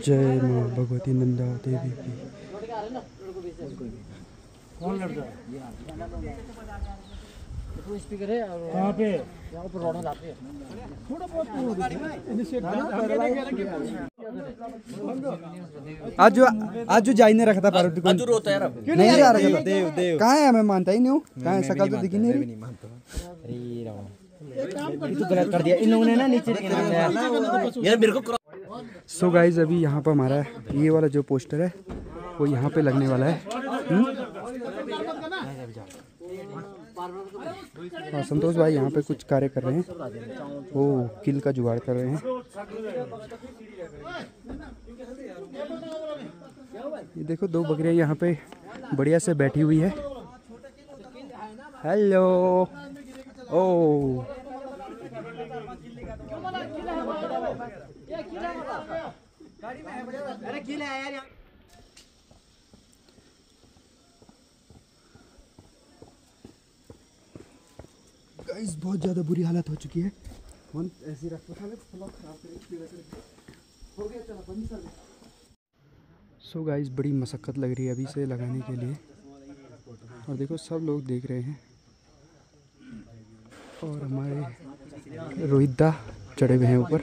जय माँ भगवती नंदा देवी की। कौन लड़का स्पीकर है और वहाँ पे यहाँ पर रोड में लाते हैं थोड़ा बहुत आज जो जाई ने रखा था पार्वती को, आज रोता है यार, क्यों नहीं जा रहा? देव देव कहाँ है? मैं मानता ही नहीं हूँ। कहाँ है? शकल तो दिखी नहीं रही। ये तो गलत कर दिया इन लोगों ने ना, नीचे यार मेरे को। सो गाइज अभी यहाँ पर हमारा ये वाला जो पोस्टर है वो यहाँ पे लगने वाला है। और संतोष भाई यहाँ पे कुछ कार्य कर रहे हैं, वो किल का जुगाड़ कर रहे हैं। ये देखो दो बकरियाँ यहाँ पे बढ़िया से बैठी हुई है। हेलो ओ गाइस बहुत ज़्यादा बुरी हालत हो चुकी है। ऐसी सो गाइस बड़ी मशक्क़त लग रही है अभी से लगाने के लिए। और देखो सब लोग देख रहे हैं और हमारे रोहित दा चढ़े हुए हैं ऊपर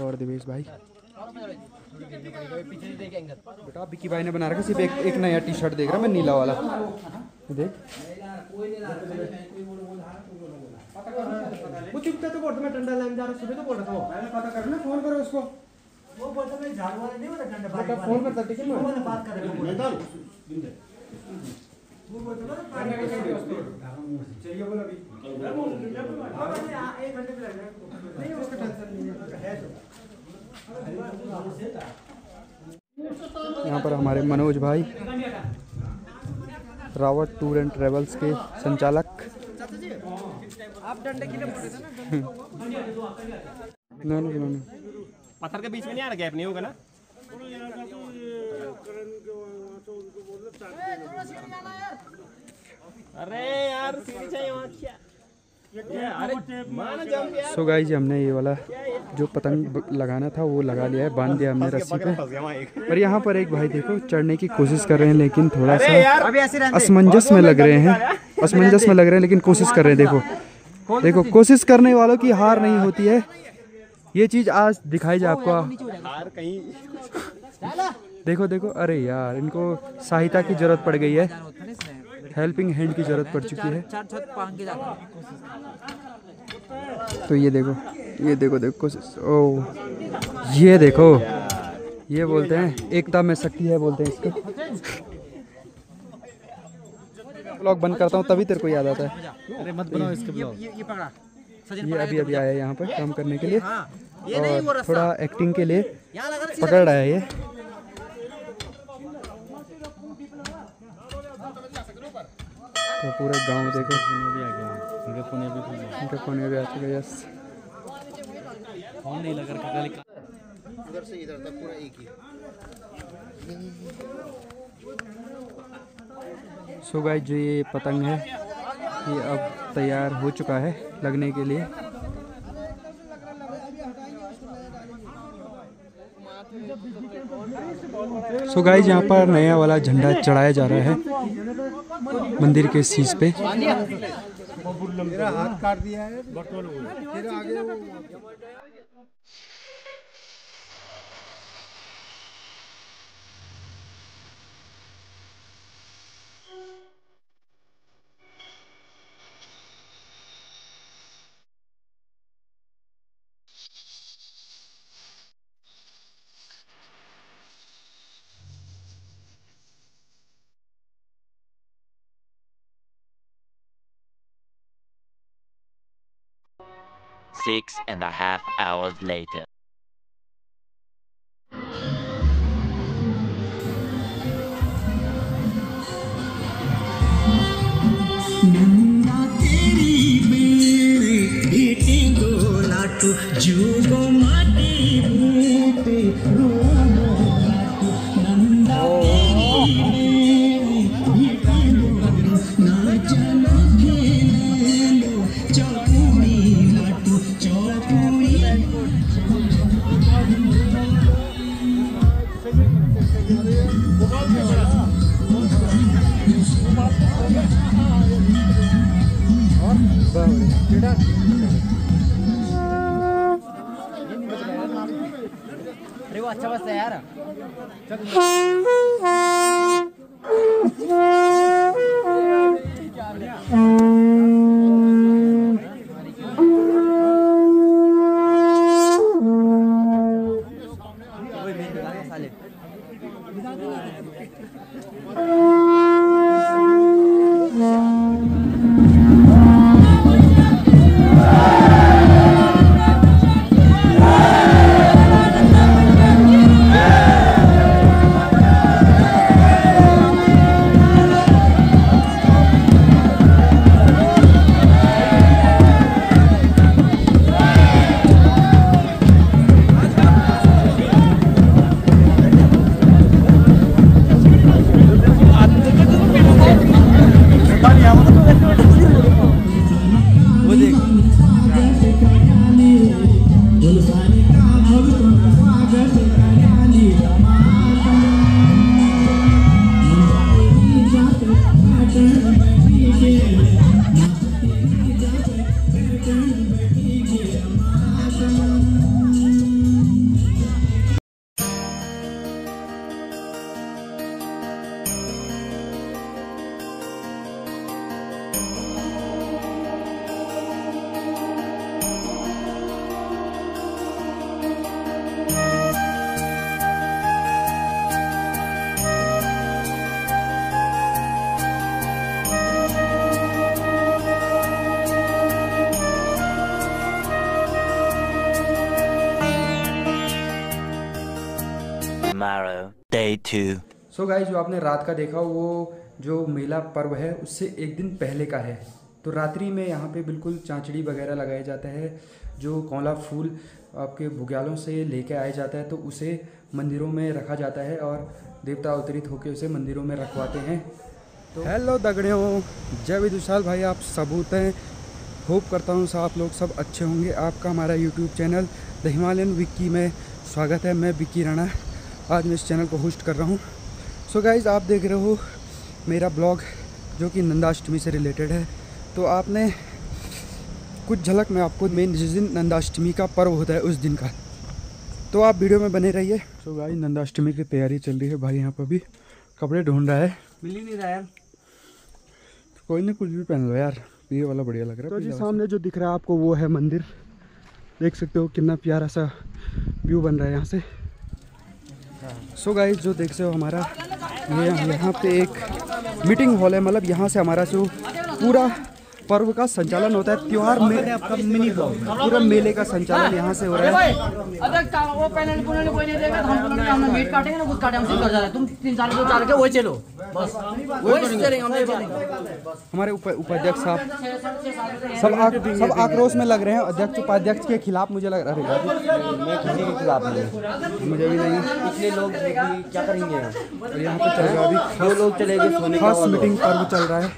और देवेश भाई। बेटा विक्की भाई ने बना रखा, सिर्फ एक नया टी शर्ट देख रहा मैं, नीला वाला देख। वो चुपता तो बोलता मैं ठंडा लाइन जा रहा, सुबह तो बोल रहा था पहले पता करना, फोन करो उसको। वो बोलता मैं झाड़ू वाला नहीं होता ठंडा बेटा, फोन करता ठीक है, मैं बात कर रहा हूं। वो बोलता चाहिए बोला अभी 1 घंटे पे लगेगा नहीं, उसका टेंशन नहीं है। यहाँ पर हमारे मनोज भाई रावत टूर एंड ट्रेवल्स के संचालक। आप डंडे के लिए बोल रहे थे ना? नहीं पत्थर के बीच में नहीं आ रहा, गैप नहीं होगा ना? अरे यार सीढ़ी चाहिए वहाँ क्या? सो गाइस हमने ये वाला जो पतंग लगाना था वो लगा लिया है, बांध दिया हमने रस्सी पे। पर यहाँ पर एक भाई देखो चढ़ने की कोशिश कर रहे हैं लेकिन थोड़ा सा असमंजस में लग रहे हैं, लेकिन कोशिश कर रहे हैं। देखो कोशिश करने वालों की हार नहीं होती है, ये चीज़ आज दिखाई जाए आपको। हार कहीं देखो अरे यार इनको सहायता की जरूरत पड़ गई है, हेल्पिंग हैंड की जरूरत पड़ चुकी है। तो ये देखो कोशिश। ओ ये देखो, ये बोलते हैं एकता में शक्ति है, बोलते हैं इसको। ब्लॉग बंद करता हूँ तभी तेरे को याद आता है। अरे मत बनाओ इसके ब्लॉग। ये अभी आया है यहाँ पर काम करने के लिए और थोड़ा एक्टिंग के लिए पकड़ रहा है ये। तो पूरे गांव देखो, इनके फोन भी आ चुके। यस फोन नहीं लगा रखा, इधर से इधर तक पूरा एक ही। सो गाइस जो ये पतंग है ये अब तैयार हो चुका है लगने के लिए। सो गाइस यहाँ पर नया वाला झंडा चढ़ाया जा रहा है मंदिर के शीश पे। मेरा हाथ काट दिया है, फिर आगे Six and a half hours later. नन्ना तेरी मेरे बेटे दो लाटू जुगो माटी बूटे रोनो लाटू नन्ना तेरी मेरे बेटे दो ना चलो खेलो चौड़ी लाटू अरे वो अच्छा बस है यार। Tomorrow, day 2. सो गाइस, जो आपने रात का देखा वो जो मेला पर्व है उससे एक दिन पहले का है। तो रात्रि में यहाँ पे बिल्कुल चांचड़ी वगैरह लगाया जाता है। जो कौला फूल आपके बुग्यालों से लेके आया जाता है तो उसे मंदिरों में रखा जाता है और देवता अवतरित होकर उसे मंदिरों में रखवाते हैं। तो हेलो दगड़ियों, जय विदुषाल भाई, आप सबूत हैं। होप करता हूँ आप लोग सब अच्छे होंगे। आपका हमारा YouTube channel the Himalayan Vicky में स्वागत है। मैं विक्की राणा आज मैं इस चैनल को होस्ट कर रहा हूँ। सो गाइज़, आप देख रहे हो मेरा ब्लॉग जो कि नंदाष्टमी से रिलेटेड है। तो आपने कुछ झलक में आपको मेन जिस दिन नंदाष्टमी का पर्व होता है उस दिन का, तो आप वीडियो में बने रहिए। सो गाइस, नंदाष्टमी की तैयारी चल रही है। भाई यहाँ पर भी कपड़े ढूंढ रहा है, मिल ही नहीं रहा यार। तो कोई ना कुछ भी पहन लो यार, ये वाला बढ़िया लग रहा है। तो जी सामने जो दिख रहा है आपको वो है मंदिर। देख सकते हो कितना प्यारा सा व्यू बन रहा है यहाँ से। सो गाइस, जो देख सकते हो हमारा ये यहाँ पे एक मीटिंग हॉल है। मतलब यहाँ से हमारा जो पूरा पर्व का संचालन होता है, त्योहार में आपका मिनी ब्लॉग पूरा मेले का संचालन यहाँ से हो रहा है। वो पैनल कोई नहीं देगा, हम मीट काटेंगे ना, कुछ काटे हम कर जा रहे हैं। तुम 3 साल जो चाल के वही चलो, बस वही चलेंगे हम। हमारे उपाध्यक्ष साहब सब आक्रोश में लग रहे हैं। अध्यक्ष उपाध्यक्ष के खिलाफ मुझे लग रहा है। मैं किसी के खिलाफ नहीं, मुझे भी नहीं। इसलिए लोग क्या करेंगे। और यहाँ पे चल रहा है अभी 2 लोग चले गए सोने खास मीटिंग पर्व चल रहा है।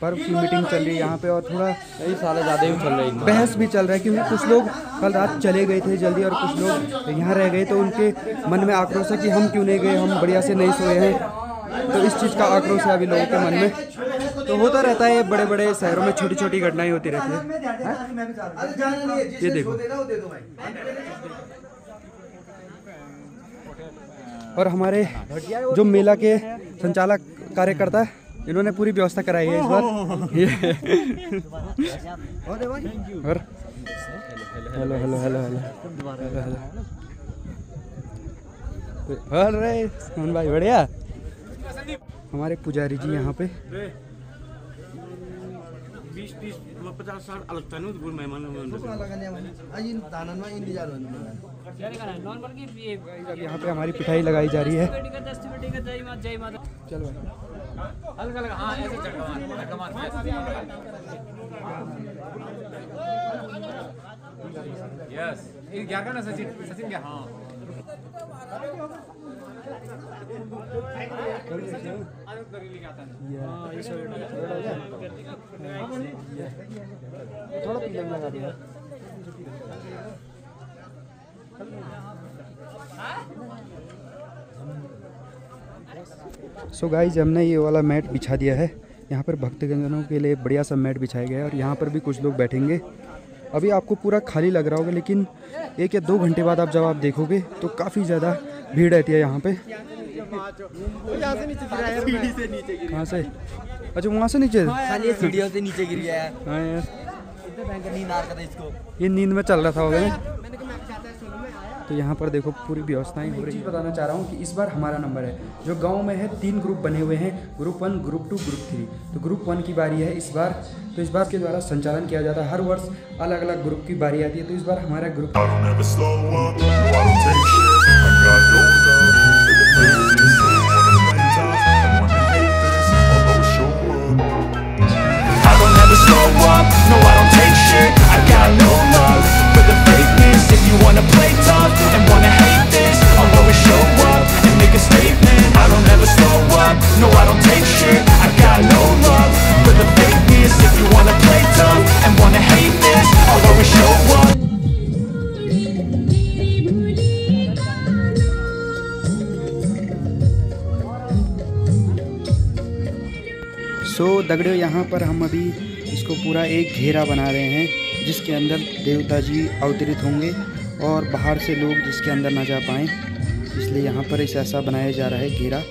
पर्व की मीटिंग चल रही है यहाँ पे। और थोड़ा कई साल ज़्यादा ही चल रही है, बहस भी चल रहा है क्योंकि कुछ लोग कल रात चले गए थे जल्दी और कुछ लोग यहाँ रह गए। तो उनके मन में आक्रोश है कि हम क्यों नहीं गए, हम बढ़िया से नहीं सोए हैं। तो इस चीज़ का आक्रोश है अभी लोगों के मन में। तो होता रहता है, बड़े बड़े शहरों में छोटी छोटी घटनाएं होती रहती है। ये देखो, और हमारे जो मेला के संचालक कार्यकर्ता इन्होंने पूरी व्यवस्था कराई है इस बार। और hello hello hello hello hello. अरे सोहन भाई बढ़िया। हमारे पुजारी जी यहाँ पे 20-50 अलग यहाँ पे हमारी पिटाई लगाई जा रही है। चलो सचिन क्या। हाँ थोड़ा पीले में लगा दिया। सो गाइस हमने ये वाला मैट बिछा दिया है। यहाँ पर भक्तजनों के लिए बढ़िया सा मैट बिछाया गया है और यहाँ पर भी कुछ लोग बैठेंगे। अभी आपको पूरा खाली लग रहा होगा, लेकिन 1 या 2 घंटे बाद जब आप देखोगे तो काफ़ी ज़्यादा भीड़ रहती है यहाँ पे। कहाँ से? अच्छा वहाँ से नीचे सीढ़ियों से नीचे गिर गया है। हाँ यार, नींद आ रहा था इसको। ये नींद में चल रहा था होगा ना। तो यहाँ पर देखो पूरी व्यवस्थाएं हो रही है। बताना चाह रहा हूँ कि इस बार हमारा नंबर है। जो गांव में है 3 ग्रुप बने हुए हैं, ग्रुप 1, ग्रुप 2, ग्रुप 3। तो ग्रुप 1 की बारी है इस बार। तो इस बार के द्वारा संचालन किया जाता है। हर वर्ष अलग अलग ग्रुप की बारी आती है। तो इस बार हमारा ग्रुप दगड़ियों यहाँ पर हम अभी इसको पूरा एक घेरा बना रहे हैं, जिसके अंदर देवता जी अवतरित होंगे और बाहर से लोग जिसके अंदर ना जा पाएँ, इसलिए यहाँ पर इस ऐसा बनाया जा रहा है घेरा।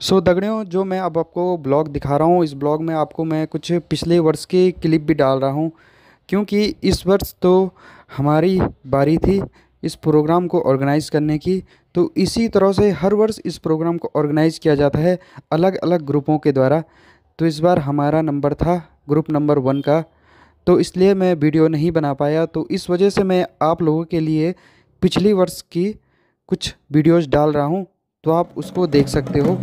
सो दगड़ियों, जो मैं अब आपको ब्लॉग दिखा रहा हूँ, इस ब्लॉग में आपको मैं कुछ पिछले वर्ष के क्लिप भी डाल रहा हूँ, क्योंकि इस वर्ष तो हमारी बारी थी इस प्रोग्राम को ऑर्गेनाइज़ करने की। तो इसी तरह से हर वर्ष इस प्रोग्राम को ऑर्गेनाइज़ किया जाता है अलग अलग ग्रुपों के द्वारा। तो इस बार हमारा नंबर था ग्रुप नंबर 1 का, तो इसलिए मैं वीडियो नहीं बना पाया। तो इस वजह से मैं आप लोगों के लिए पिछली वर्ष की कुछ वीडियोज़ डाल रहा हूँ, तो आप उसको देख सकते हो।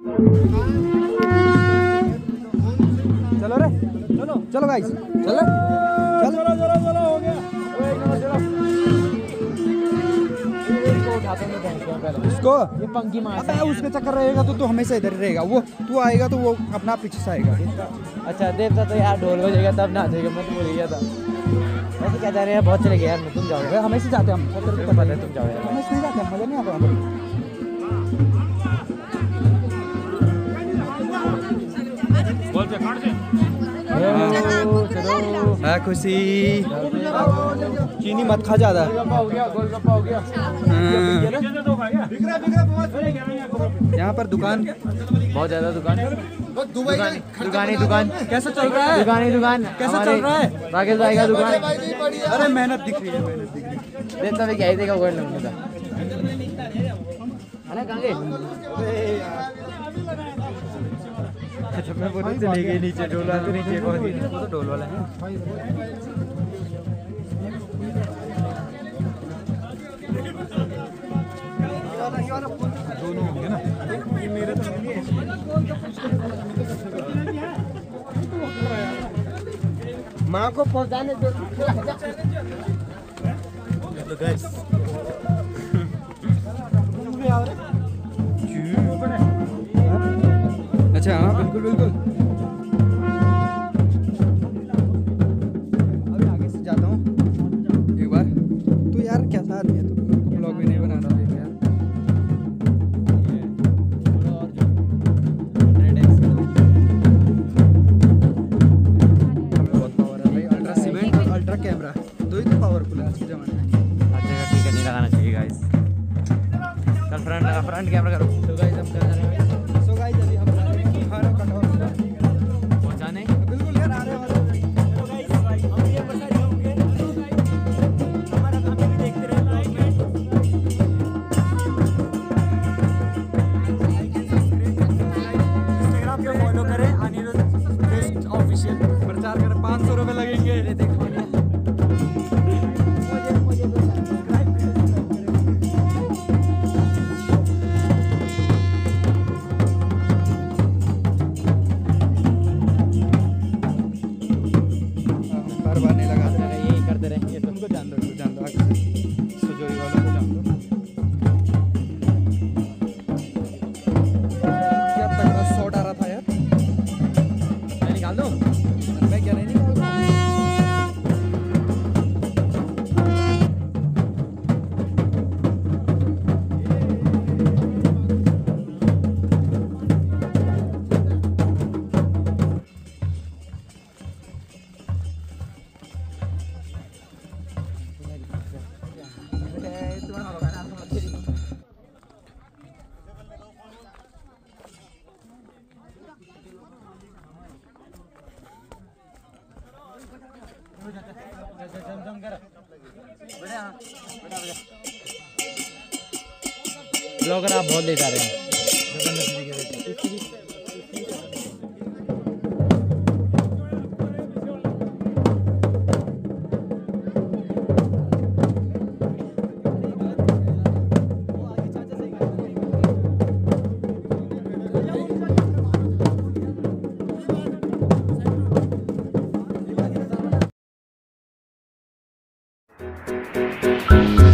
चलो रे, चलो गाइस, चलो हो गया। इसको ये पंखी मार। अबे उसके चक्कर रहेगा तो तू हमेशा इधर ही रहेगा। वो तू आएगा तो वो अपना पीछे से आएगा। अच्छा देवता तो यार ढोल बजेगा तब नाचेगा, मैं तो भूल गया था। ऐसे क्या जा रहे हैं, बहुत चले गए यार, तुम जाओगे। हमेशा जाते हैं हम, पता है तुम जाओगे। हमेशा नहीं जाते, मजा नहीं आता। है खुशी, चीनी मत खा ज्यादा। यहाँ पर दुकान बहुत ज्यादा दुकान कैसा चल रहा है? दुकान कैसा चल रहा है? राकेश भाई का दुकान। अरे मेहनत दिख रही है, मेहनत दिख रही है। देवता भी क्या ही देगा, गोल्ड लूंगा था। अरे कहाँ गए? अच्छा मैं बोल चले गए नीचे, ढोल वाला तो नीचे कौन है? वो तो ढोल वाला है। दोनों होंगे ना, ये मेरे तो नहीं है। माँ को पहुँचाने दो। अच्छा हाँ बिल्कुल बिल्कुल। अभी आगे से जाता हूँ एक बार। तो यार कैसा आदमी है, तो ब्लॉग भी नहीं बना रहा है यार। बहुत पावर है भाई, अल्ट्रा सीमेंट और अल्ट्रा कैमरा दो ही तो पावरफुल है आज के ज़माने में। अच्छा ठीक है, नहीं लगाना चाहिए गाइस। कल फ्रंट कैमरा करो। तो गाइस हम कर रहे हैं, सो गाइस अभी हम जा रहे हैं खाना कटौर पहुँचाने। बिल्कुल यार, आ रहे वाले। फॉलो करें अनिरुद्ध ऑफिशियल। प्रचार करें, 500 रुपये लगेंगे। बार बार नहीं लगा रहे, यही करते रहेंगे। तुमको जान दो, जान दो, आगे से सुजोई वालों को जान दो। क्या तगड़ा शॉट आ रहा था यार। मैं निकाल दूँ? मैं क्या नहीं निकाल रहा हूँ। ब्लॉगर आप बहुत लेट आ रहे हैं। है।